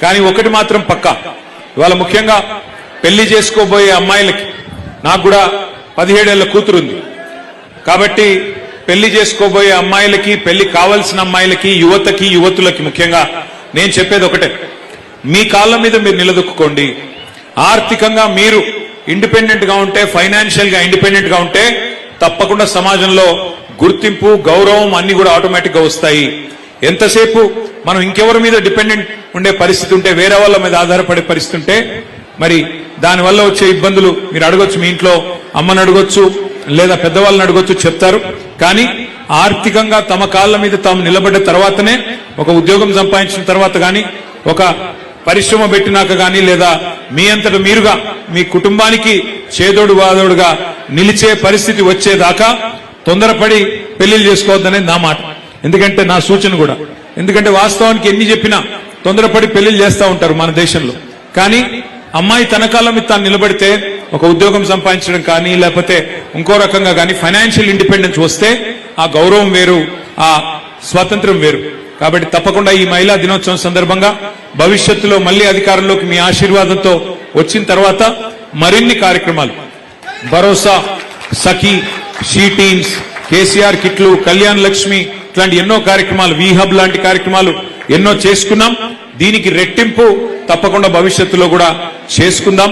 కానీ ఒకటి మాత్రం పక్కా, ఇవాళ ముఖ్యంగా పెళ్లి చేసుకోబోయే అమ్మాయిలకి, నాకు కూడా 17 ఏళ్ల కూతురుంది కాబట్టి పెళ్లి చేసుకోబోయే అమ్మాయిలకి, పెళ్లి కావాల్సిన అమ్మాయిలకి, యువతకి, యువతులకి ముఖ్యంగా నేను చెప్పేది ఒకటే, మీ కాళ్ళ మీద మీరు నిలదొక్కుకోండి. ఆర్థికంగా మీరు ఇండిపెండెంట్ గా ఉంటే, ఫైనాన్షియల్ గా ఇండిపెండెంట్ గా ఉంటే తప్పకుండా సమాజంలో గుర్తింపు, గౌరవం అన్ని కూడా ఆటోమేటిక్ గా వస్తాయి. ఎంతసేపు మనం ఇంకెవరి మీద డిపెండెంట్ ఉండే పరిస్థితి ఉంటే, వేరే వాళ్ళ మీద ఆధారపడే పరిస్థితి ఉంటే మరి దానివల్ల వచ్చే ఇబ్బందులు మీరు అడగొచ్చు, మీ ఇంట్లో అమ్మని అడగొచ్చు లేదా పెద్దవాళ్ళని అడగొచ్చు, చెప్తారు. కానీ ఆర్థికంగా తమ కాళ్ళ మీద తాము నిలబడ్డ తర్వాతనే, ఒక ఉద్యోగం సంపాదించిన తర్వాత గాని, ఒక పరిశ్రమ పెట్టినాక గాని, లేదా మీ అంతట మీరుగా మీ కుటుంబానికి చేదోడు వాదోడుగా నిలిచే పరిస్థితి వచ్చేదాకా తొందరపడి పెళ్లిళ్ళు చేసుకోవద్దనేది నా మాట. ఎందుకంటే నా సూచన కూడా, ఎందుకంటే వాస్తవానికి ఎన్ని చెప్పినా తొందరపడి పెళ్లిళ్ళు చేస్తూ ఉంటారు మన దేశంలో. కానీ అమ్మాయి తన కాళ్ళ మీద తాను నిలబడితే, ఒక ఉద్యోగం సంపాదించడం కానీ, లేకపోతే ఇంకో రకంగా కానీ ఫైనాన్షియల్ ఇండిపెండెన్స్ వస్తే ఆ గౌరవం వేరు, ఆ స్వాతంత్ర్యం వేరు. కాబట్టి తప్పకుండా ఈ మహిళా దినోత్సవం సందర్భంగా భవిష్యత్తులో మళ్లీ అధికారంలోకి మీ ఆశీర్వాదంతో వచ్చిన తర్వాత మరిన్ని కార్యక్రమాలు, భరోసా, సఖీ, షీ టీమ్స్, కేసీఆర్ కిట్లు, కళ్యాణ్ లక్ష్మి ఇట్లాంటి ఎన్నో కార్యక్రమాలు, వీహబ్ లాంటి కార్యక్రమాలు ఎన్నో చేసుకున్నాం. దీనికి రెట్టింపు తప్పకుండా భవిష్యత్తులో కూడా చేసుకుందాం.